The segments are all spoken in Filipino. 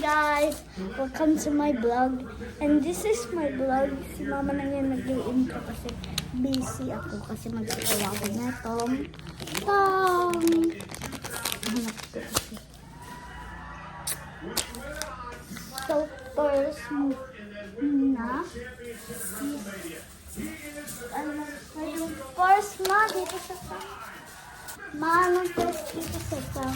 guys! Welcome to my vlog. And this is my vlog. Si mama na ngayon nag-i-intro kasi busy ako kasi magsigawa ko na itong hanap ko kasi. So first muna first ma dito sa first dito sa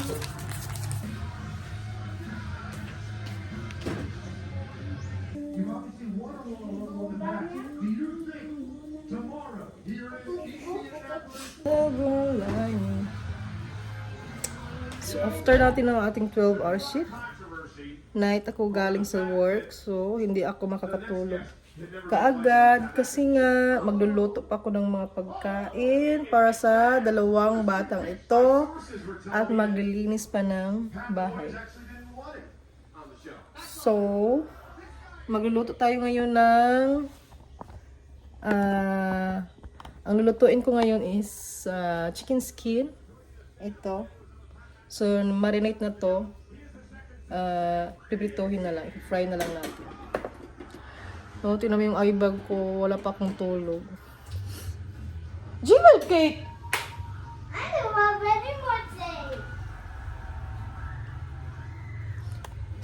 So, after natin ng ating 12-hour shift, night ako galing sa work, so hindi ako makakatulog kaagad kasi nga magluluto pa ako ng mga pagkain para sa dalawang batang ito at maglilinis pa ng bahay. So, magluluto tayo ngayon ng ang lulutuin ko ngayon is chicken skin. Ito. So, marinate na to. Piprituhin na lang. Fry na lang natin. So, tinan mo yung eye bag ko. Wala pa akong tulog. Gmail cake! I don't have any more day.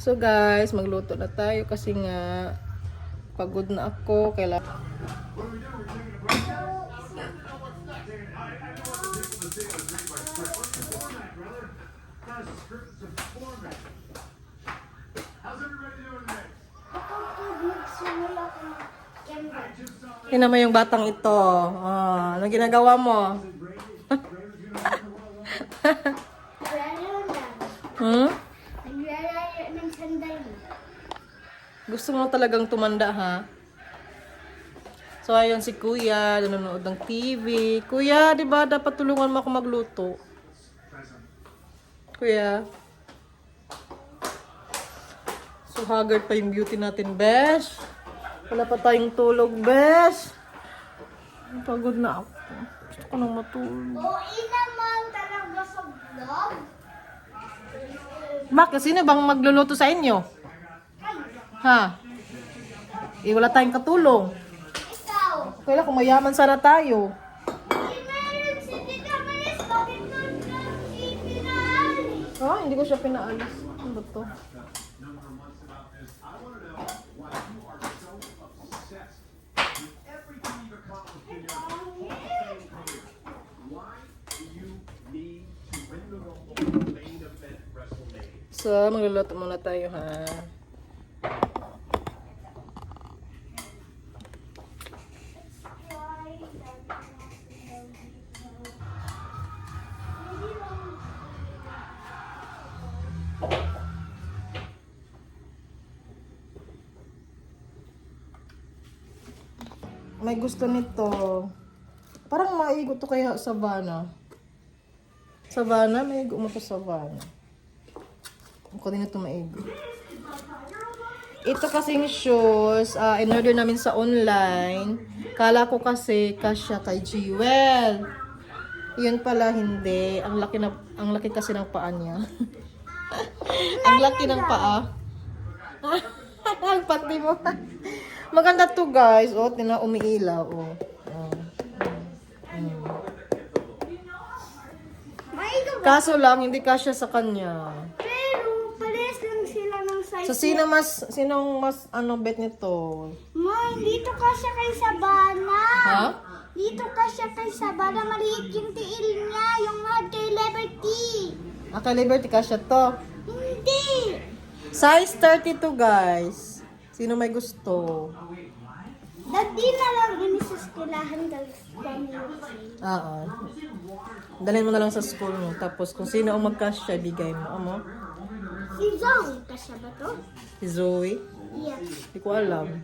So, guys, magluto na tayo kasi nga pagod na ako. Kailangan Tingnan mo yung batang ito. Anong ginagawa mo? Naglalayo ng sandali. Gusto mo talagang tumanda, ha? So, ayun si Kuya, nanonood ng TV. Kuya, di ba dapat tulungan mo ako magluto? Kuya. So, haggard pa yung beauty natin, besh. Wala pa tayong tulog, besh. Pagod na ako. Gusto ko nang matulog. Naman talaga sa vlog. Bakit? Sino bang magluluto sa inyo? Ha? Wala tayong katulong. Ikaw. Kaya kung mayaman sana tayo. Meron si Tita Maris. Bakit nandun si Pinaalis? Hindi ko siya pinaalis. Ano ba to? So, magluluto muna tayo, ha? May gusto nito. Parang maigo to kaya Savannah. Savannah, maigo mo to Savannah. Ako din ito maigo. Ito kasing shoes, in-order namin sa online. Kala ko kasi kasya kay Jewel. Yun pala hindi. Ang laki kasi ng paa niya. Ang laki ng paa. Ang pati mo. Maganda to, guys. Oh, tina umiilaw, oh. Kaso lang hindi kasya sa kanya. Pero pares lang sila ng size. So sinong mas bet nito? Ma, dito ka siya kay Sabana. Ha? Dito ka siya kay Sabana. Maliit yung tiil niya. Yung mahal kay Liberty. Kay Liberty kasya to. Hindi. Size 32, guys. Sino may gusto? Dati na lang inisaskulahan guys. Oo. Dalhin mo na lang sa school mo. Tapos kung sino ang magkasya, bigay mo. Amo? Si Zoe kasya ba to? Si Zoe? Yes. Hindi ko alam.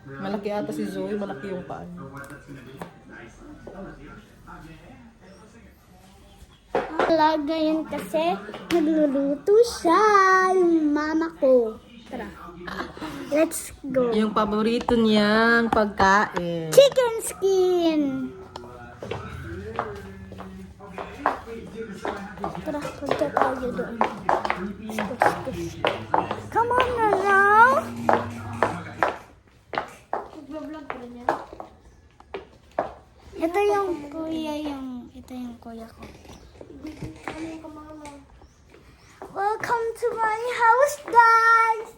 Malaki ata si Zoe. Malaki yung paan. Alaga yun kasi nagluluto siya. Yung mama ko. Tara. Let's go. Yung paborito niyang pagkain. Chicken skin. Tara, punta tayo doon. Skus. Come on na now. Ito yung kuya ko. Welcome to my house, guys!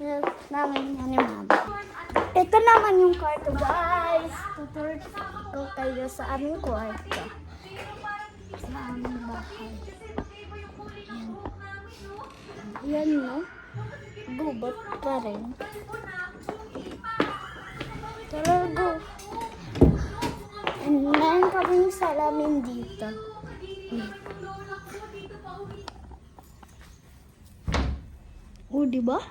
Yes, namin yan ni Mama. Ito naman yung kwarto, guys. Tuturo ko kayo sa aming kwarto. Sa aming bahay. Yan, no? Gubat pa rin. Tara, go. And meron kaming salamin dito. Oh, diba?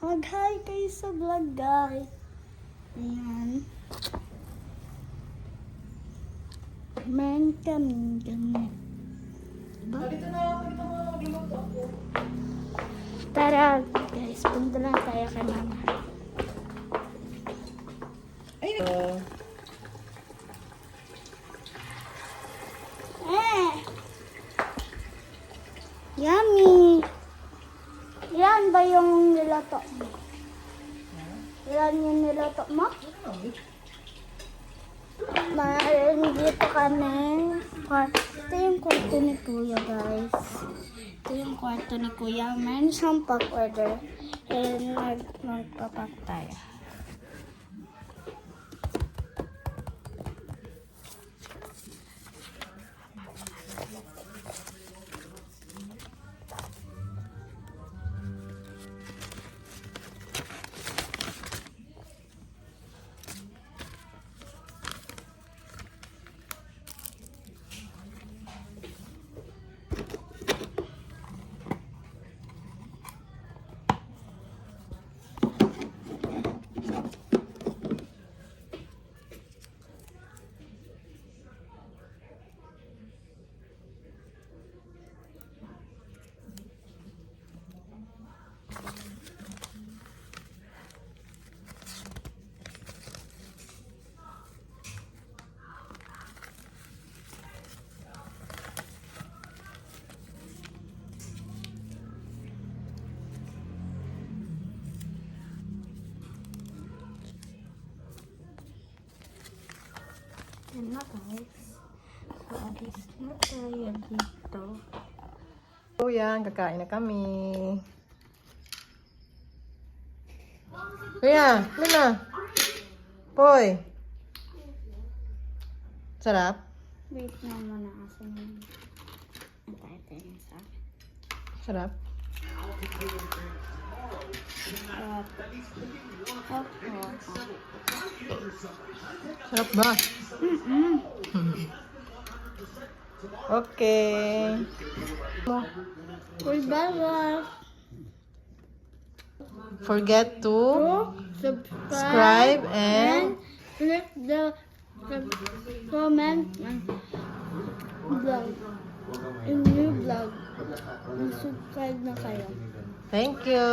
Mag-hi kayo sa vlog, guys. Ayan. Meron kaming ganyan. Diba? Tara, guys. Punta lang tayo kay Mama. Yummy! Ilan ba yung niloto mo? Ilan yung niloto mo? Dito kami. Ito yung kwarto ni Kuya, guys. Ito yung kwarto ni Kuya. Meron siyang pack-order. And magpapak tayo. Yan na, guys. So, alis na tayo dito. So yan, kakain na kami. Kuya, Lina. Poy. Sarap? Wait na muna kasi antay tayo sa akin. Sarap? Sarap ba? Okay. Uy, bye-bye. Forget to Subscribe subscribe and click the comment and vlog. In new vlog. Subscribe na kayo. thank you.